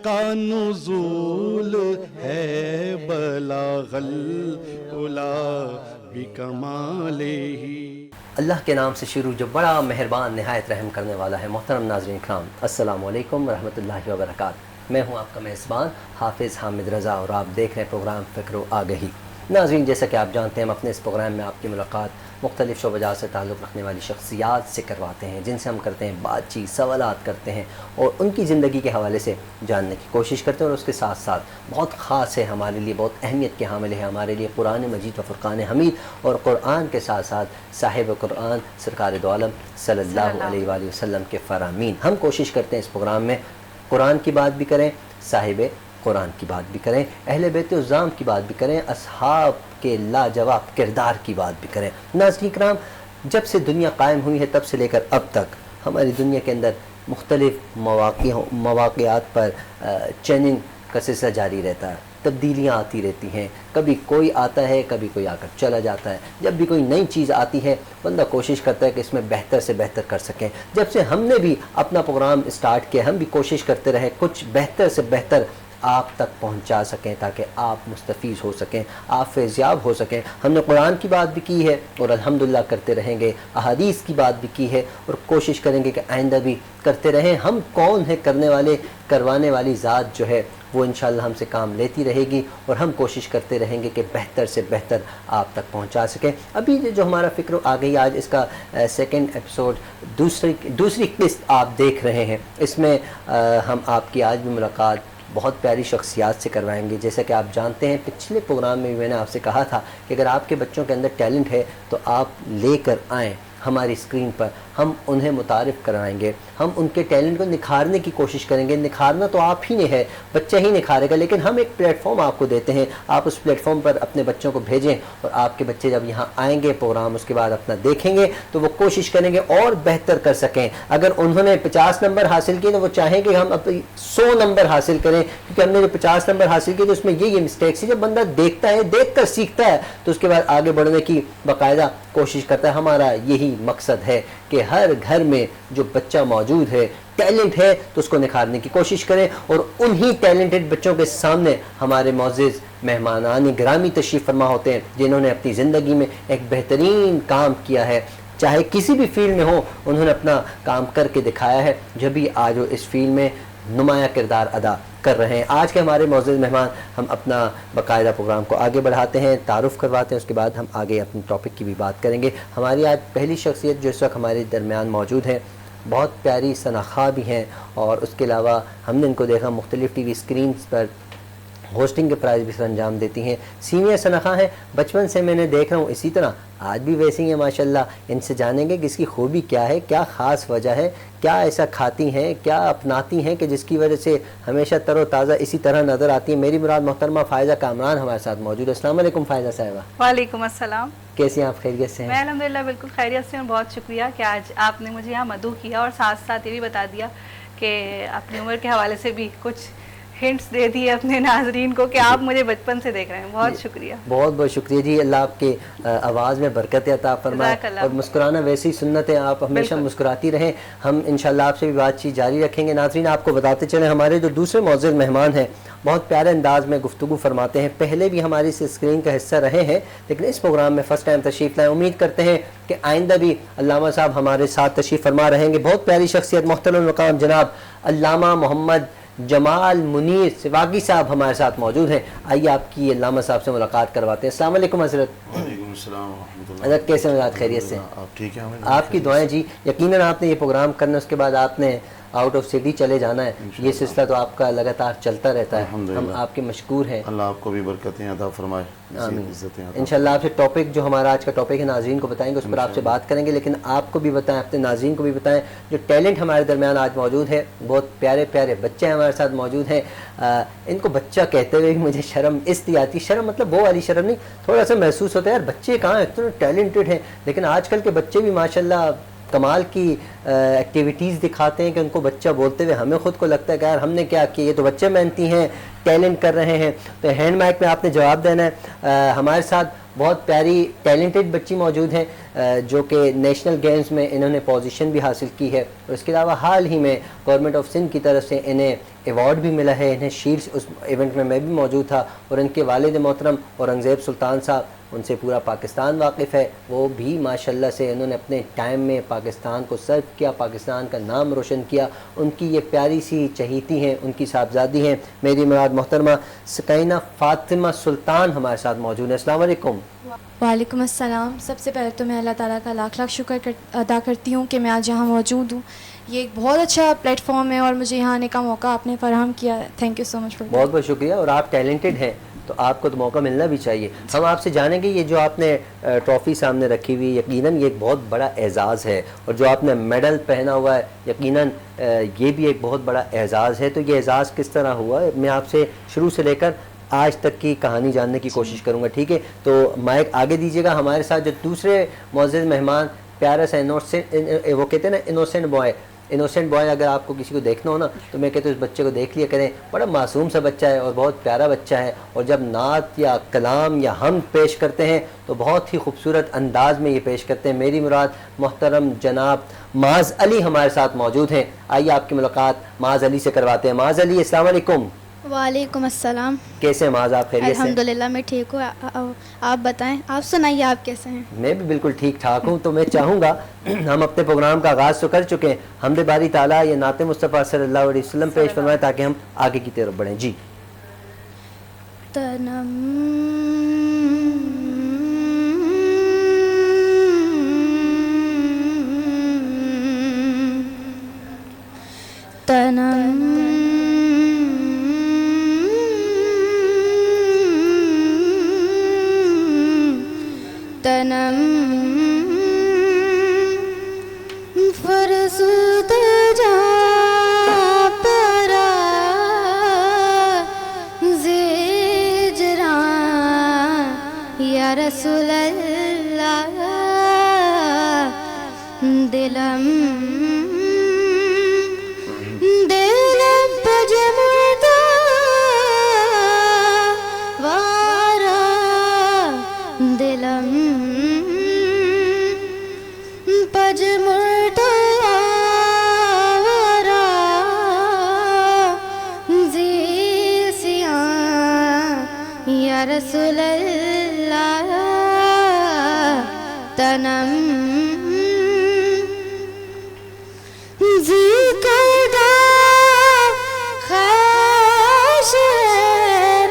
کا نزول ہے بلاغ العلا بکمالہ۔ اللہ کے نام سے شروع جو بڑا مہربان نہایت رحم کرنے والا ہے۔ محترم ناظرین کرام، السلام علیکم ورحمۃ اللہ وبرکاتہ۔ میں ہوں آپ کا میزبان حافظ حامد رضا اور آپ دیکھ رہے ہیں پروگرام فکر و آگہی۔ ناظرین، جیسا کہ آپ جانتے ہیں، ہم اپنے اس پروگرام میں آپ کی ملاقات مختلف شعبہ جات سے تعلق رکھنے والی شخصیات سے کرواتے ہیں، جن سے ہم کرتے ہیں بات چیت، سوالات کرتے ہیں اور ان کی زندگی کے حوالے سے جاننے کی کوشش کرتے ہیں، اور اس کے ساتھ ساتھ بہت خاص ہے ہمارے لیے، بہت اہمیت کے حامل ہے ہمارے لیے قرآن مجید و فرقان حمید، اور قرآن کے ساتھ ساتھ صاحب قرآن سرکار دو عالم صلی اللہ علیہ وآلہ وسلم کے فرامین۔ ہم کوشش کرتے ہیں اس پروگرام میں قرآن کی بات بھی کریں، صاحب قرآن کی بات بھی کریں، اہل بیت الزام کی بات بھی کریں، اصحاب کے لاجواب کردار کی بات بھی کریں۔ ناظرین کرام، جب سے دنیا قائم ہوئی ہے تب سے لے کر اب تک ہماری دنیا کے اندر مختلف مواقعات پر چیننگ کا سلسلہ جاری رہتا ہے، تبدیلیاں آتی رہتی ہیں، کبھی کوئی آتا ہے، کبھی کوئی آ کر چلا جاتا ہے۔ جب بھی کوئی نئی چیز آتی ہے بندہ کوشش کرتا ہے کہ اس میں بہتر سے بہتر کر سکیں۔ جب سے ہم نے بھی اپنا پروگرام اسٹارٹ کیا، ہم بھی کوشش کرتے رہے کچھ بہتر سے بہتر آپ تک پہنچا سکیں تاکہ آپ مستفیض ہو سکیں، آپ فیضیاب ہو سکیں۔ ہم نے قرآن کی بات بھی کی ہے اور الحمدللہ کرتے رہیں گے، احادیث کی بات بھی کی ہے اور کوشش کریں گے کہ آئندہ بھی کرتے رہیں۔ ہم کون ہیں کرنے والے، کروانے والی ذات جو ہے وہ انشاءاللہ ہم سے کام لیتی رہے گی اور ہم کوشش کرتے رہیں گے کہ بہتر سے بہتر آپ تک پہنچا سکیں۔ ابھی جو ہمارا فکر آ گئی، آج اس کا سیکنڈ ایپیسوڈ، دوسری قسط آپ دیکھ رہے ہیں۔ اس میں ہم آپ کی آج بھی ملاقات بہت پیاری شخصیات سے کروائیں گے۔ جیسا کہ آپ جانتے ہیں، پچھلے پروگرام میں بھی میں نے آپ سے کہا تھا کہ اگر آپ کے بچوں کے اندر ٹیلنٹ ہے تو آپ لے کر آئیں ہماری اسکرین پر، ہم انہیں متعارف کروائیں گے، ہم ان کے ٹیلنٹ کو نکھارنے کی کوشش کریں گے۔ نکھارنا تو آپ ہی نے ہے، بچہ ہی نکھارے گا، لیکن ہم ایک پلیٹ فارم آپ کو دیتے ہیں، آپ اس پلیٹ فارم پر اپنے بچوں کو بھیجیں اور آپ کے بچے جب یہاں آئیں گے پروگرام اس کے بعد اپنا دیکھیں گے تو وہ کوشش کریں گے اور بہتر کر سکیں۔ اگر انہوں نے 50 نمبر حاصل کیے تو وہ چاہیں کہ ہم اپنے 100 نمبر حاصل کریں، کیونکہ ہم نے جو 50 نمبر حاصل کیے تو اس میں یہ مسٹیکس ہے۔ جب بندہ دیکھتا ہے، دیکھ کر سیکھتا ہے تو اس کے بعد آگے بڑھنے کی باقاعدہ کوشش کرتا ہے۔ ہمارا یہی مقصد ہے کہ ہر گھر میں جو بچہ موجود ہے، ٹیلنٹ ہے، تو اس کو نکھارنے کی کوشش کریں، اور انہی ٹیلنٹڈ بچوں کے سامنے ہمارے معزز مہمانان گرامی تشریف فرما ہوتے ہیں، جنہوں نے اپنی زندگی میں ایک بہترین کام کیا ہے، چاہے کسی بھی فیلڈ میں ہو، انہوں نے اپنا کام کر کے دکھایا ہے، جو بھی آج وہ اس فیلڈ میں نمایاں کردار ادا کر رہے ہیں۔ آج کے ہمارے معزز مہمان، ہم اپنا باقاعدہ پروگرام کو آگے بڑھاتے ہیں، تعارف کرواتے ہیں، اس کے بعد ہم آگے اپنے ٹاپک کی بھی بات کریں گے۔ ہماری آج پہلی شخصیت جو اس وقت ہمارے درمیان موجود ہے، بہت پیاری ثناءخواہ بھی ہیں، اور اس کے علاوہ ہم نے ان کو دیکھا مختلف ٹی وی اسکرینز پر ہوسٹنگ کے پرائز بھی سر انجام دیتی ہیں، سینئر ثناءخواہ ہیں، بچپن سے میں نے دیکھ رہا ہوں اسی طرح آج بھی ویسی ہیں ماشاءاللہ۔ ان سے جانیں گے کہ اس کی خوبی کیا ہے، کیا خاص وجہ ہے، کیا ایسا کھاتی ہیں، کیا اپناتی ہیں کہ جس کی وجہ سے ہمیشہ تر و تازہ اسی طرح نظر آتی ہیں۔ میری مراد محترمہ فائزہ کامران ہمارے ساتھ موجود ہے۔ السلام علیکم فائزہ صاحبہ۔ وعلیکم السلام۔ کیسی ہیں آپ؟ خیریت سے ہیں؟ میں الحمدللہ بالکل خیریت سے ہوں، بہت شکریہ کہ آج آپ نے مجھے یہاں مدعو کیا اور ساتھ ساتھ یہ بھی بتا دیا کہ اپنی عمر کے حوالے سے بھی کچھ ہنٹس دے دیے اپنے ناظرین کو کہ آپ مجھے بچپن سے دیکھ رہے ہیں۔ بہت شکریہ، بہت بہت شکریہ جی۔ اللہ آپ کے آواز میں برکت عطا فرمائے، اور مسکرانا ویسی سنت ہے، آپ ہمیشہ مسکراتی رہیں۔ ہم انشاءاللہ آپ سے بھی بات چیت جاری رکھیں گے۔ ناظرین، آپ کو بتاتے چلیں، ہمارے جو دوسرے معزز مہمان ہیں بہت پیارے انداز میں گفتگو فرماتے ہیں، پہلے بھی ہماری اس اسکرین کا حصہ رہے ہیں، لیکن اس پروگرام میں فرسٹ ٹائم تشریف لائیں۔ امید کرتے ہیں کہ آئندہ بھی علامہ صاحب ہمارے ساتھ تشریف فرما رہیں گے۔ بہت پیاری شخصیت، محترم مقام جناب علامہ محمد جمال منیر سواگی صاحب ہمارے ساتھ موجود ہیں۔ آئیے آپ کی علامہ صاحب سے ملاقات کرواتے ہیں۔ السلام علیکم حضرت۔ وعلیکم السلام ورحمۃ اللہ۔ حضرت کیسے مزاج؟ خیریت سے؟ آپ ٹھیک ہیں؟ آپ کی دعائیں جی۔ یقیناً آپ نے یہ پروگرام کرنا، اس کے بعد آپ نے آؤٹ آف سٹی چلے جانا ہے، یہ سلسلہ تو آپ کا لگاتار چلتا رہتا ہے، ہم آپ کے مشکور ہیں۔ اللہ آپ کو بھی برکتیں عطا فرمائے، آمین۔ عزتیں عطا انشاءاللہ آپ سے ٹاپک جو ہمارا آج کا ٹاپک ہے ناظرین کو بتائیں گے، اس پر آپ سے بات کریں گے، لیکن آپ کو بھی بتائیں، اپنے ناظرین کو بھی بتائیں جو ٹیلنٹ ہمارے درمیان آج موجود ہے، بہت پیارے پیارے بچے ہمارے ساتھ موجود ہیں۔ ان کو بچہ کہتے ہوئے بھی مجھے شرم اس لیے آتی، شرم مطلب وہ والی شرم نہیں، تھوڑا سا محسوس ہوتا ہے یار بچے کہاں ہیں، اتنے ٹیلنٹڈ ہیں، لیکن آج کل کے بچے بھی ماشاءاللہ کمال کی ایکٹیویٹیز دکھاتے ہیں کہ ان کو بچہ بولتے ہوئے ہمیں خود کو لگتا ہے کہ یار ہم نے کیا کیا، یہ تو بچے محنتی ہیں، ٹیلنٹ کر رہے ہیں۔ تو ہینڈ مائک میں آپ نے جواب دینا ہے۔ ہمارے ساتھ بہت پیاری ٹیلنٹڈ بچی موجود ہیں جو کہ نیشنل گیمز میں انہوں نے پوزیشن بھی حاصل کی ہے، اور اس کے علاوہ حال ہی میں گورنمنٹ آف سندھ کی طرف سے انہیں ایوارڈ بھی ملا ہے انہیں شیلڈز. اس ایونٹ میں بھی موجود تھا اور ان کے والد محترم اورنگزیب سلطان صاحب ان سے پورا پاکستان واقف ہے. وہ بھی ماشاءاللہ سے انہوں نے اپنے ٹائم میں پاکستان کو سرو کیا, پاکستان کا نام روشن کیا. ان کی یہ پیاری سی چہیتی ہیں, ان کی صاحبزادی ہیں میری مراد محترمہ سکینہ فاطمہ سلطان ہمارے ساتھ موجود ہیں. السلام علیکم. وعلیکم السلام. سب سے پہلے تو میں اللہ تعالیٰ کا لاکھ لاکھ شکر ادا کرتی ہوں کہ میں آج یہاں موجود ہوں. یہ ایک بہت اچھا پلیٹ فارم ہے اور مجھے یہاں آنے کا موقع آپ نے فراہم کیا ہے. تھینک یو سو مچ. بہت بہت شکریہ. اور آپ ٹیلنٹڈ ہیں تو آپ کو تو موقع ملنا بھی چاہیے. ہم آپ سے جانیں گے یہ جو آپ نے ٹرافی سامنے رکھی ہوئی, یقیناً یہ ایک بہت بڑا اعزاز ہے, اور جو آپ نے میڈل پہنا ہوا ہے یقیناً یہ بھی ایک بہت بڑا اعزاز ہے. تو یہ اعزاز کس طرح ہوا ہے, میں آپ سے شروع سے لے کر آج تک کی کہانی جاننے کی کوشش کروں گا, ٹھیک ہے؟ تو مائک آگے دیجیے گا. ہمارے ساتھ جو دوسرے معزز مہمان پیارا سا وہ کہتے ہیں نا انوسینٹ بوائے, انوسینٹ بوائے اگر آپ کو کسی کو دیکھنا ہو نا تو میں کہتا ہوں اس بچے کو دیکھ لیا کریں. بڑا معصوم سا بچہ ہے اور بہت پیارا بچہ ہے, اور جب نعت یا کلام یا حمد پیش کرتے ہیں تو بہت ہی خوبصورت انداز میں یہ پیش کرتے ہیں. میری مراد محترم جناب معاذ علی ہمارے ساتھ موجود ہیں. آئیے آپ کی ملاقات معاذ علی سے کرواتے ہیں. معاذ علی السلام علیکم. وعلیکم السلام. کیسے ہیں معاذ, آپ خیریت سے؟ الحمدللہ میں ٹھیک ہوں. آپ بتائیں, آپ سنائیے آپ کیسے ہیں؟ میں بھی بالکل ٹھیک ٹھاک ہوں. تو میں چاہوں گا ہم اپنے پروگرام کا آغاز تو کر چکے ہیں, حمد باری تعالیٰ یہ نعت مصطفیٰ صلی اللہ علیہ وسلم پیش فرمائیں تاکہ ہم آگے کی طرف بڑھیں. جی. تنم تنم تنم فرسود جا پرا زجرا یا رسول اللہ دلم بجمدا وارا دلم پجمدا وارا زیسیاں یا رسول اللہ تنم ذکردہ خیش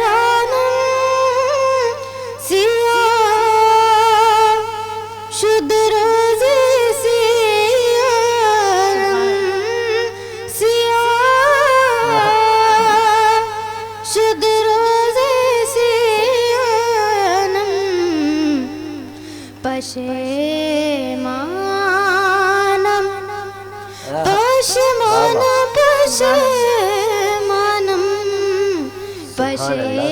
رانم سیاہ شد روزی شد روزی سیانم پشیمانم پشیمانم پشیمانم پشیمانم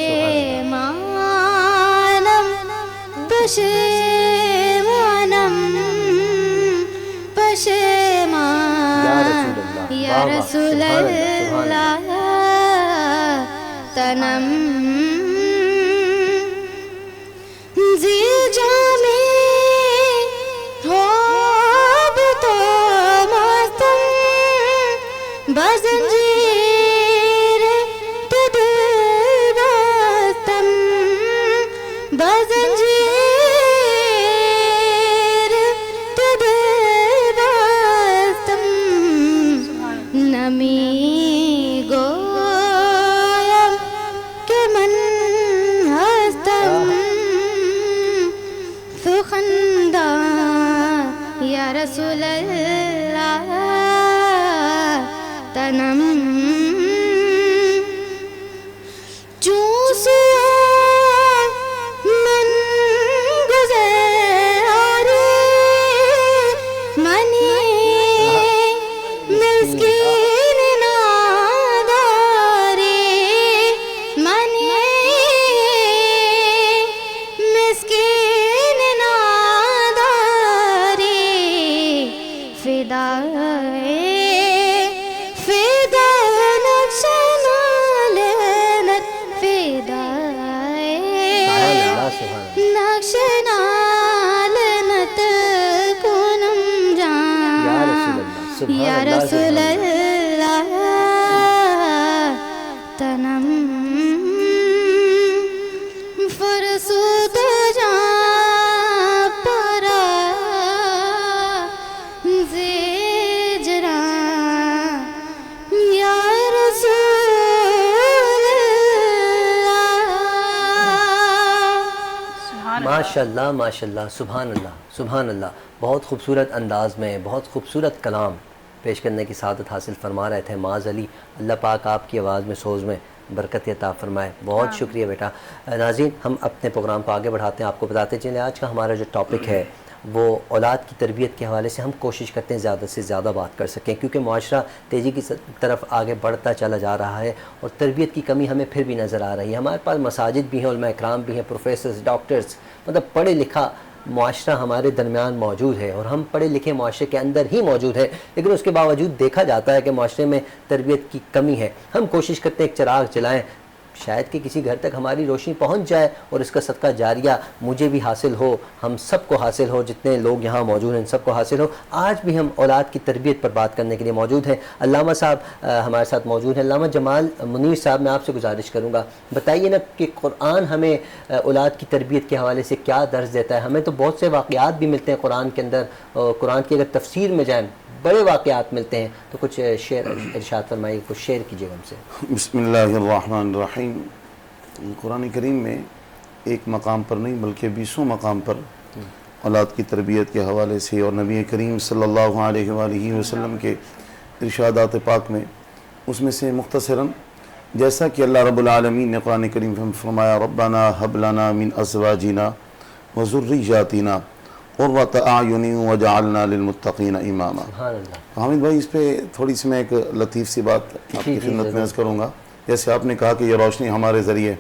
پشیمانم پشیمان یا رسول اللہ تنم زی جامی خواب تو ماتم بزنجیر تد بستم بزنجیر تد بستم نمی گویم کہ من ماشاءاللہ ماشاءاللہ، سبحان اللہ سبحان اللہ، بہت خوبصورت انداز میں بہت خوبصورت کلام پیش کرنے کی سعادت حاصل فرما رہے تھے معاذ علی۔ اللہ پاک آپ کی آواز میں سوز میں برکت عطا فرمائے، بہت شکریہ بیٹا۔ ناظرین، ہم اپنے پروگرام کو آگے بڑھاتے ہیں، آپ کو بتاتے چلیں آج کا ہمارا جو ٹاپک ہے وہ اولاد کی تربیت کے حوالے سے ہم کوشش کرتے ہیں زیادہ سے زیادہ بات کر سکیں، کیونکہ معاشرہ تیزی کی طرف آگے بڑھتا چلا جا رہا ہے اور تربیت کی کمی ہمیں پھر بھی نظر آ رہی ہے۔ ہمارے پاس مساجد بھی ہیں، علماء اکرام بھی ہیں، پروفیسرز، ڈاکٹرز، مطلب پڑھے لکھا معاشرہ ہمارے درمیان موجود ہے اور ہم پڑھے لکھے معاشرے کے اندر ہی موجود ہے، لیکن اس کے باوجود دیکھا جاتا ہے کہ معاشرے میں تربیت کی کمی ہے۔ ہم کوشش کرتے ہیں ایک چراغ جلائیں، شاید کہ کسی گھر تک ہماری روشنی پہنچ جائے اور اس کا صدقہ جاریہ مجھے بھی حاصل ہو، ہم سب کو حاصل ہو، جتنے لوگ یہاں موجود ہیں ان سب کو حاصل ہو۔ آج بھی ہم اولاد کی تربیت پر بات کرنے کے لیے موجود ہیں۔ علامہ صاحب ہمارے ساتھ موجود ہیں، علامہ جمال منیر صاحب، میں آپ سے گزارش کروں گا بتائیے نا کہ قرآن ہمیں اولاد کی تربیت کے حوالے سے کیا درس دیتا ہے؟ ہمیں تو بہت سے واقعات بھی ملتے ہیں قرآن کے اندر، قرآن کی اگر تفسیر میں جائیں بڑے واقعات ملتے ہیں، تو کچھ شعر ارشاد فرمائیے، کچھ شعر کیجیے ہم سے۔ بسم اللہ الرحمن الرحیم۔ قرآن کریم میں ایک مقام پر نہیں بلکہ 20 مقام پر اولاد کی تربیت کے حوالے سے اور نبی کریم صلی اللہ علیہ وآلہ وسلم کے ارشادات پاک میں، اس میں سے مختصراً جیسا کہ اللہ رب العالمین نے قرآن کریم میں فرمایا ربنا حب لنا من ازواجنا وذریاتنا قرۃ اعین وجعلنا للمتقین اماما۔ سبحان اللہ۔ حامد بھائی، اس پہ تھوڑی سی میں ایک لطیف سی بات آپ کی خدمت میں عرض کروں گا۔ جیسے آپ نے کہا کہ یہ روشنی ہمارے ذریعے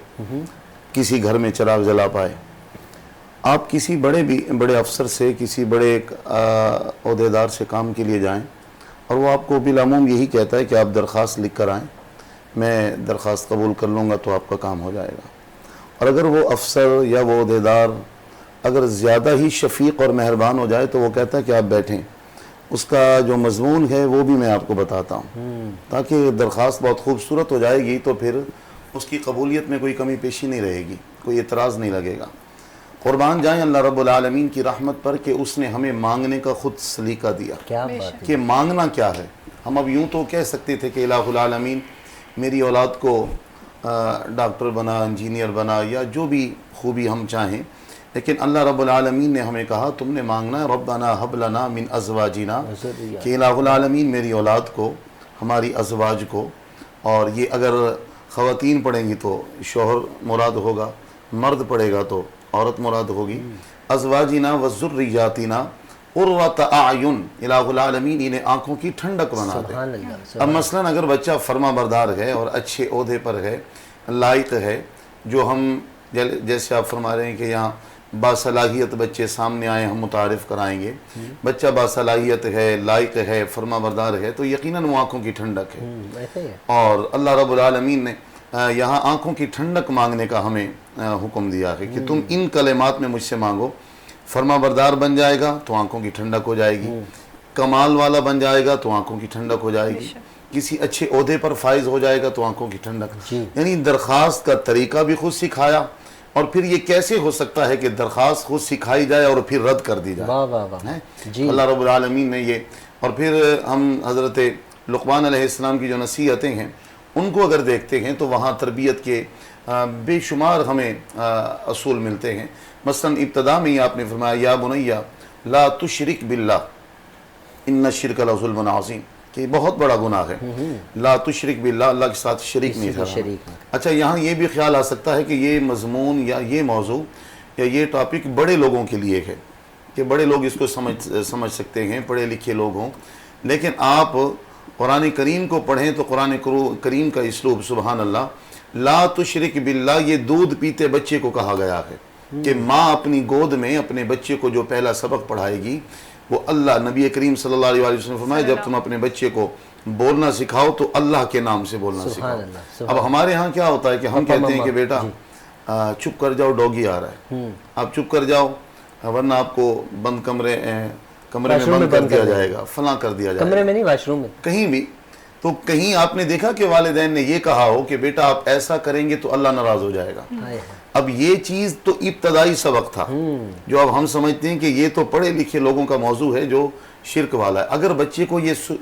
کسی گھر میں چراغ جلا پائے، آپ کسی بڑے افسر سے، کسی بڑے عہدیدار سے کام کے لیے جائیں اور وہ آپ کو بالعموم یہی کہتا ہے کہ آپ درخواست لکھ کر آئیں، میں درخواست قبول کر لوں گا تو آپ کا کام ہو جائے گا۔ اور اگر وہ افسر یا وہ عہدیدار اگر زیادہ ہی شفیق اور مہربان ہو جائے تو وہ کہتا ہے کہ آپ بیٹھیں، اس کا جو مضمون ہے وہ بھی میں آپ کو بتاتا ہوں، تاکہ درخواست بہت خوبصورت ہو جائے گی تو پھر اس کی قبولیت میں کوئی کمی پیشی نہیں رہے گی، کوئی اعتراض نہیں لگے گا۔ قربان جائیں اللہ رب العالمین کی رحمت پر کہ اس نے ہمیں مانگنے کا خود سلیقہ دیا کیا بات ہے، کہ مانگنا کیا ہے۔ ہم اب یوں تو کہہ سکتے تھے کہ الہ العالمین میری اولاد کو ڈاکٹر بنا، انجینئر بنا، یا جو بھی خوبی ہم چاہیں، لیکن اللہ رب العالمین نے ہمیں کہا تم نے مانگنا ہے ربنا حب لنا من ازواجنا، کہ الہ العالمین میری اولاد کو، ہماری ازواج کو، اور یہ اگر خواتین پڑھیں گی تو شوہر مراد ہوگا، مرد پڑھے گا تو عورت مراد ہوگی، ازواجنا وذریاتنا قرۃ اعین، الہ العالمین انہیں آنکھوں کی ٹھنڈک بنا دے۔ سبحان اللہ۔ اب مثلا اگر بچہ فرما بردار ہے اور اچھے عہدے پر ہے، لائق ہے، جو ہم جیسے آپ فرما رہے ہیں کہ یہاں باصلاحیت بچے سامنے آئے ہم متعارف کرائیں گے، بچہ باصلاحیت ہے، لائق ہے، فرما بردار ہے، تو یقیناً وہ آنکھوں کی ٹھنڈک ہے۔ اور اللہ رب العالمین نے یہاں آنکھوں کی ٹھنڈک مانگنے کا ہمیں حکم دیا ہے کہ تم ان کلمات میں مجھ سے مانگو۔ فرما بردار بن جائے گا تو آنکھوں کی ٹھنڈک ہو جائے گی، کمال والا بن جائے گا تو آنکھوں کی ٹھنڈک ہو جائے گی، کسی اچھے عہدے پر فائز ہو جائے گا تو آنکھوں کی ٹھنڈک۔ یعنی درخواست کا طریقہ بھی خود سکھایا، اور پھر یہ کیسے ہو سکتا ہے کہ درخواست خود سکھائی جائے اور پھر رد کر دی جائے۔ اللہ رب العالمین نے یہ، اور پھر ہم حضرت لقمان علیہ السلام کی جو نصیحتیں ہیں ان کو اگر دیکھتے ہیں تو وہاں تربیت کے بے شمار ہمیں اصول ملتے ہیں۔ مثلا ابتدا میں ہی آپ نے فرمایا یا بنی لا تشرک باللہ ان الشرک لظلم عظیم، کہ یہ بہت بڑا گناہ ہے، لا تشرک باللہ، اللہ کے ساتھ شریک نہیں ٹھہرانا۔ اچھا، یہاں یہ بھی خیال آ سکتا ہے کہ یہ مضمون یا یہ موضوع یا یہ ٹاپک بڑے لوگوں کے لیے ہے، کہ بڑے لوگ اس کو سمجھ سکتے ہیں، پڑھے لکھے لوگ ہوں، لیکن آپ قرآن کریم کو پڑھیں تو قرآن کریم کا اسلوب سبحان اللہ، لا تشرک باللہ، یہ دودھ پیتے بچے کو کہا گیا ہے کہ ماں اپنی گود میں اپنے بچے کو جو پہلا سبق پڑھائے گی وہ اللہ، نبی کریم صلی اللہ علیہ وسلم نے فرمایا جب تم اپنے بچے کو بولنا سکھاؤ تو اللہ کے نام سے بولنا سکھاؤ۔ اب ہمارے ہاں کیا ہوتا ہے کہ ہم کہتے ہیں کہ بیٹا چپ کر جاؤ، ڈوگی آ رہا ہے، آپ چپ کر جاؤ ورنہ آپ کو بند کمرے میں بند کر دیا جائے گا، فلاں کر دیا جائے گا، کمرے میں نہیں، واش روم میں، کہیں بھی۔ تو کہیں آپ نے دیکھا کہ والدین نے یہ کہا ہو کہ بیٹا آپ ایسا کریں گے تو اللہ ناراض ہو جائے گا؟ اب یہ چیز تو ابتدائی سبق تھا جو اب ہم سمجھتے ہیں کہ یہ تو پڑھے لکھے لوگوں کا موضوع ہے جو شرک والا ہے۔ اگر بچے کو یہ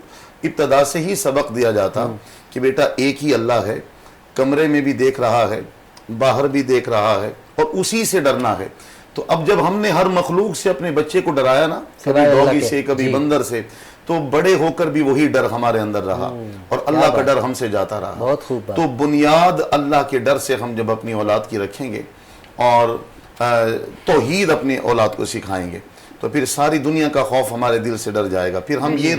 ابتدا سے ہی سبق دیا جاتا کہ بیٹا ایک ہی اللہ ہے، کمرے میں بھی دیکھ رہا ہے، باہر بھی دیکھ رہا ہے، اور اسی سے ڈرنا ہے، تو اب جب ہم نے ہر مخلوق سے اپنے بچے کو ڈرایا نا, کبھی سوائے اللہ ڈوگی کے, سے, کبھی جی. بندر سے, تو بڑے ہو کر بھی وہی ڈر ہمارے اندر رہا اور اللہ کا ڈر ہم سے جاتا رہا. بہت خوب بات. تو بنیاد اللہ کے ڈر سے ہم جب اپنی اولاد کی رکھیں گے اور توحید اپنی اولاد کو سکھائیں گے, تو پھر ساری دنیا کا خوف ہمارے دل سے ڈر جائے گا. پھر ہم یہ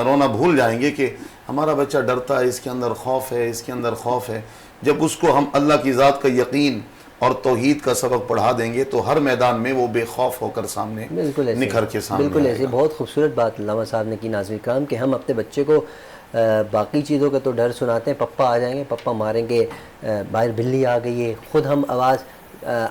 رونا بھول جائیں گے کہ ہمارا بچہ ڈرتا ہے, اس کے اندر خوف ہے, اس کے اندر خوف ہے. جب اس کو ہم اللہ کی ذات کا یقین اور توحید کا سبق پڑھا دیں گے تو ہر میدان میں وہ بے خوف ہو کر سامنے نکھر کے سامنے بالکل آئے ایسے. گا. بہت خوبصورت بات علامہ صاحب نے کی ناظرین کرام کہ ہم اپنے بچے کو باقی چیزوں کا تو ڈر سناتے ہیں, پپا آ جائیں گے, پپا ماریں گے, باہر بلی آ گئی ہے, خود ہم آواز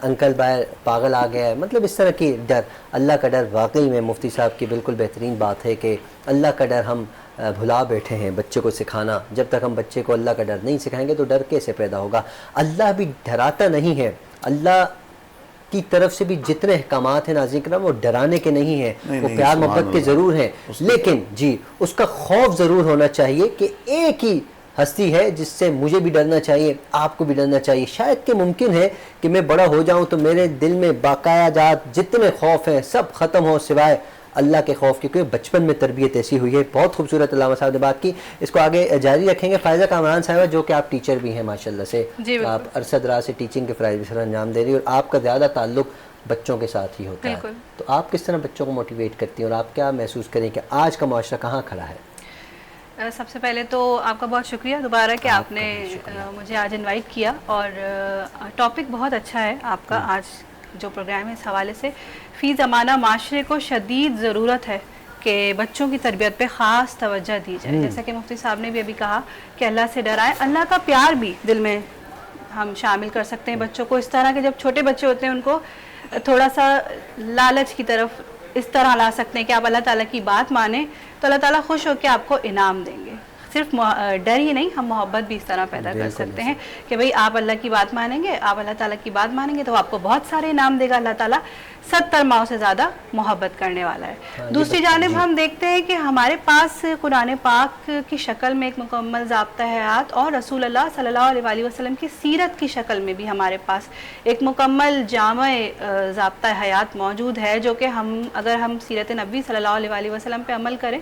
انکل باہر پاگل آ گیا ہے, مطلب اس طرح کی ڈر. اللہ کا ڈر واقعی میں مفتی صاحب کی بالکل بہترین بات ہے کہ اللہ کا ڈر ہم بھلا بیٹھے ہیں بچے کو سکھانا. جب تک ہم بچے کو اللہ کا ڈر نہیں سکھائیں گے تو ڈر کیسے پیدا ہوگا؟ اللہ بھی ڈراتا نہیں ہے. اللہ کی طرف سے بھی جتنے احکامات ہیں ناظرین کرام وہ ڈرانے کے نہیں ہیں, وہ پیار محبت کے ضرور ہیں, لیکن جی اس کا خوف ضرور ہونا چاہیے کہ ایک ہی ہستی ہے جس سے مجھے بھی ڈرنا چاہیے, آپ کو بھی ڈرنا چاہیے. شاید کہ ممکن ہے کہ میں بڑا ہو جاؤں تو میرے دل میں باقاعدہ جات جتنے خوف ہیں سب ختم ہو سوائے اللہ کے خوف کی, کیونکہ بچپن میں تربیت ایسی ہوئی ہے. بہت خوبصورت علامہ صاحب نے بات کی, اس کو آگے جاری رکھیں گے. فائزہ کامران صاحبہ جو کہ آپ ٹیچر بھی ہیں ماشاءاللہ سے, آپ عرصہ دراز سے ٹیچنگ کے فرائض بھی سر انجام دے رہی ہیں اور آپ کا زیادہ تعلق بچوں کے ساتھ ہی ہوتا ہے, تو آپ کس طرح بچوں کو موٹیویٹ کرتی ہیں اور آپ کیا محسوس کریں کہ آج کا معاشرہ کہاں کھڑا ہے؟ سب سے پہلے تو آپ کا بہت شکریہ دوبارہ کہ آپ نے مجھے آج انوائٹ کیا, اور ٹاپک بہت اچھا ہے آپ کا آج جو پروگرام ہے. اس حوالے سے فی زمانہ معاشرے کو شدید ضرورت ہے کہ بچوں کی تربیت پہ خاص توجہ دی جائے. جیسا کہ مفتی صاحب نے بھی ابھی کہا کہ اللہ سے ڈرائیں, اللہ کا پیار بھی دل میں ہم شامل کر سکتے ہیں بچوں کو اس طرح کہ جب چھوٹے بچے ہوتے ہیں ان کو تھوڑا سا لالچ کی طرف اس طرح لا سکتے ہیں کہ آپ اللہ تعالیٰ کی بات مانیں تو اللہ تعالیٰ خوش ہو کے آپ کو انعام دیں گے. صرف ڈر ہی نہیں, ہم محبت بھی اس طرح پیدا کر سکتے ہیں کہ بھئی آپ اللہ کی بات مانیں گے, آپ اللہ تعالیٰ کی بات مانیں گے تو آپ کو بہت سارے انعام دے گا. اللہ تعالیٰ 70 ماؤں سے زیادہ محبت کرنے والا ہے. دوسری جانب ہم دیکھتے ہیں کہ ہمارے پاس قرآن پاک کی شکل میں ایک مکمل ضابطہ حیات اور رسول اللہ صلی اللہ علیہ وسلم کی سیرت کی شکل میں بھی ہمارے پاس ایک مکمل جامع ضابطہ حیات موجود ہے, جو کہ اگر ہم سیرت نبی صلی اللہ علیہ وسلم پہ عمل کریں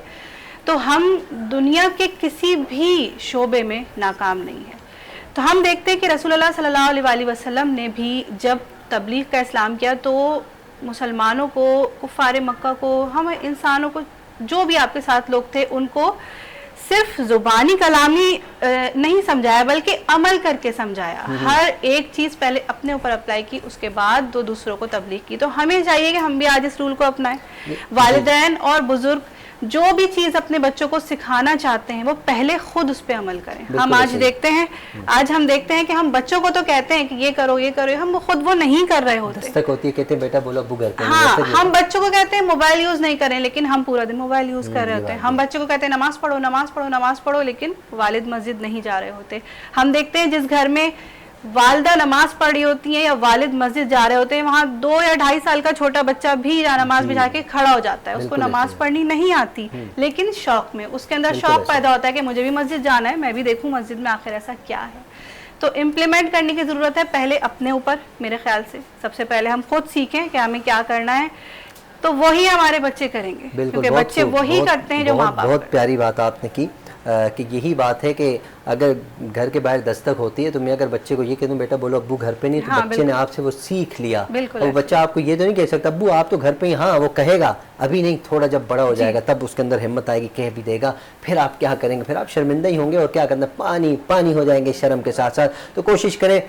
تو ہم دنیا کے کسی بھی شعبے میں ناکام نہیں ہیں. تو ہم دیکھتے ہیں کہ رسول اللہ صلی اللہ علیہ وسلم نے بھی جب تبلیغ کا اسلام کیا تو مسلمانوں کو, کفار مکہ کو, ہم انسانوں کو, جو بھی آپ کے ساتھ لوگ تھے ان کو صرف زبانی کلامی نہیں سمجھایا بلکہ عمل کر کے سمجھایا. ہر ایک چیز پہلے اپنے اوپر اپلائی کی, اس کے بعد دوسروں کو تبلیغ کی. تو ہمیں چاہیے کہ ہم بھی آج اس رول کو اپنائیں. والدین اور بزرگ جو بھی چیز اپنے بچوں کو سکھانا چاہتے ہیں وہ پہلے خود اس پہ عمل کریں. ہم آج دیکھتے ہیں کہ ہم بچوں کو تو کہتے ہیں کہ یہ کرو یہ کرو, ہم خود وہ نہیں کر رہے ہوتے. دستک ہوتی ہے کہتے ہیں بیٹا بولو ابو گھر پہ. ہاں, ہم بچوں کو کہتے ہیں موبائل یوز نہیں کریں لیکن ہم پورا دن موبائل یوز کر رہے ہوتے ہیں. ہم بچوں کو کہتے ہیں نماز پڑھو نماز پڑھو نماز پڑھو, لیکن والد مسجد نہیں جا رہے ہوتے. ہم دیکھتے ہیں جس گھر میں والدہ نماز پڑھ رہی ہوتی ہیں یا والد مسجد جا رہے ہوتے ہیں وہاں 2 یا 2.5 سال کا چھوٹا بچہ بھی نماز میں جا کے کھڑا ہو جاتا ہے. اس کو نماز پڑھنی نہیں آتی لیکن شوق میں اس کے اندر شوق پیدا ہوتا ہے کہ مجھے بھی مسجد جانا ہے, میں بھی دیکھوں مسجد میں آخر ایسا کیا ہے. تو امپلیمنٹ کرنے کی ضرورت ہے پہلے اپنے اوپر. میرے خیال سے سب سے پہلے ہم خود سیکھیں کہ ہمیں کیا کرنا ہے, تو وہی ہمارے بچے کریں گے, کیونکہ بچے وہی کرتے ہیں جو ماں باپ. بہت پیاری بات آپ نے کی کہ یہی بات ہے کہ اگر گھر کے باہر دستک ہوتی ہے تو میں اگر بچے کو یہ کہہ دوں بیٹا بولو ابو گھر پہ نہیں, تو بچے نے آپ سے وہ سیکھ لیا. اور بچہ آپ کو یہ تو نہیں کہہ سکتا ابو آپ تو گھر پہ ہی, ہاں وہ کہے گا ابھی نہیں, تھوڑا جب بڑا ہو جائے گا تب اس کے اندر ہمت آئے گی, کہہ بھی دے گا. پھر آپ کیا کریں گے, پھر آپ شرمندہ ہی ہوں گے اور کیا کرنا, پانی پانی ہو جائیں گے شرم کے ساتھ ساتھ. تو کوشش کریں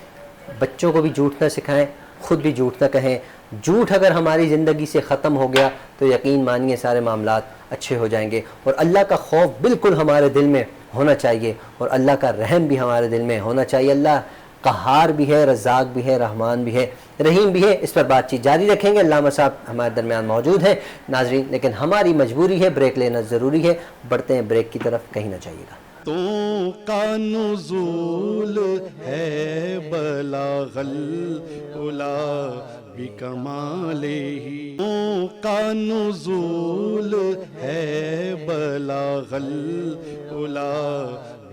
بچوں کو بھی جھوٹ نہ سکھائیں, خود بھی جھوٹ نہ کہیں. جھوٹ اگر ہماری زندگی سے ختم ہو گیا تو یقین مانیے سارے معاملات اچھے ہو جائیں گے. اور اللہ کا خوف بالکل ہمارے دل میں ہونا چاہیے اور اللہ کا رحم بھی ہمارے دل میں ہونا چاہیے. اللہ قہار بھی ہے, رزاق بھی ہے, رحمان بھی ہے, رحیم بھی ہے. اس پر بات چیت جاری رکھیں گے. علامہ صاحب ہمارے درمیان موجود ہیں ناظرین, لیکن ہماری مجبوری ہے, بریک لینا ضروری ہے. بڑھتے ہیں بریک کی طرف, کہیں نہ جائیے گا. تو کا نزول ہے بلاغ العلا بکمالہ, تو کا نزول ہے بلاغ العلا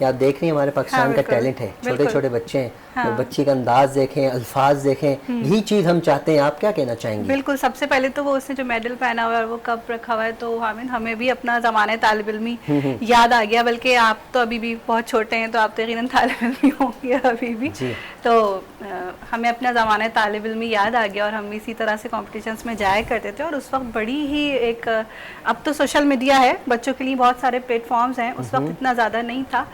کہ آپ دیکھ رہی ہیں ہمارے پاکستان کا بالکل، ٹیلنٹ ہے، چھوٹے بالکل۔ چھوٹے بچے ہیں، وہ بچی کا انداز دیکھیں، الفاظ دیکھیں، یہی چیز ہم چاہتے ہیں. آپ کیا کہنا چاہیں گی؟ بالکل، سب سے پہلے تو وہ اس نے جو میڈل پہنا ہوا ہے اور وہ کپ رکھا ہوا ہے، تو ہمیں بھی اپنا زمانۂ طالب علمی یاد آ گیا. بلکہ آپ تو ابھی بھی بہت چھوٹے ہیں، تو آپ تو یقیناً طالب علمی ہوں گے ابھی بھی. تو ہمیں اپنا زمانۂ طالب علمی یاد آ گیا، اور ہم اسی طرح سے کمپٹیشنس میں جایا کرتے تھے. اور اس وقت بڑی ہی ایک، اب تو سوشل میڈیا ہے، بچوں کے لیے بہت سارے پلیٹ فارمز ہیں، اس وقت اتنا زیادہ نہیں تھا.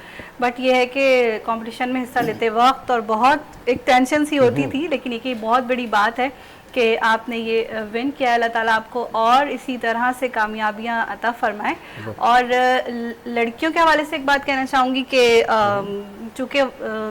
بٹ یہ ہے کہ کمپٹیشن میں حصہ لیتے وقت اور بہت ایک ٹینشن سی ہوتی تھی، لیکن یہ بہت بڑی بات ہے کہ آپ نے یہ ون کیا. اللہ تعالیٰ آپ کو اور اسی طرح سے کامیابیاں عطا فرمائیں. اور لڑکیوں کے حوالے سے ایک بات کہنا چاہوں گی کہ چونکہ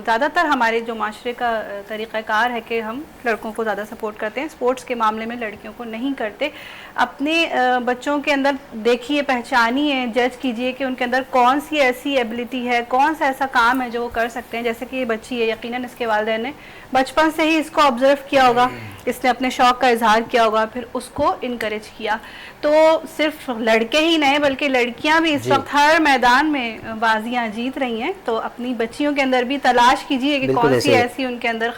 زیادہ تر ہمارے جو معاشرے کا طریقہ کار ہے کہ ہم لڑکوں کو زیادہ سپورٹ کرتے ہیں، اسپورٹس کے معاملے میں لڑکیوں کو نہیں کرتے. اپنے بچوں کے اندر دیکھیے، پہچانیے، جج کیجئے کہ ان کے اندر کون سی ایسی ایبلٹی ہے، کون سا ایسا کام ہے جو وہ کر سکتے ہیں. جیسے کہ یہ بچی ہے، یقیناً اس کے والدین نے بچپن سے ہی اس کو آبزرو کیا ہوگا، اس نے اپنے شوق کا اظہار کیا ہوگا، پھر اس کو انکریج کیا. تو صرف لڑکے ہی نہیں بلکہ لڑکیاں بھی اس وقت ہر میدان میں بازیاں جیت رہی ہیں. تو اپنی بچیوں کے اندر بھی تلاش کیجئے کہ کون سی ایسی ان کے اندر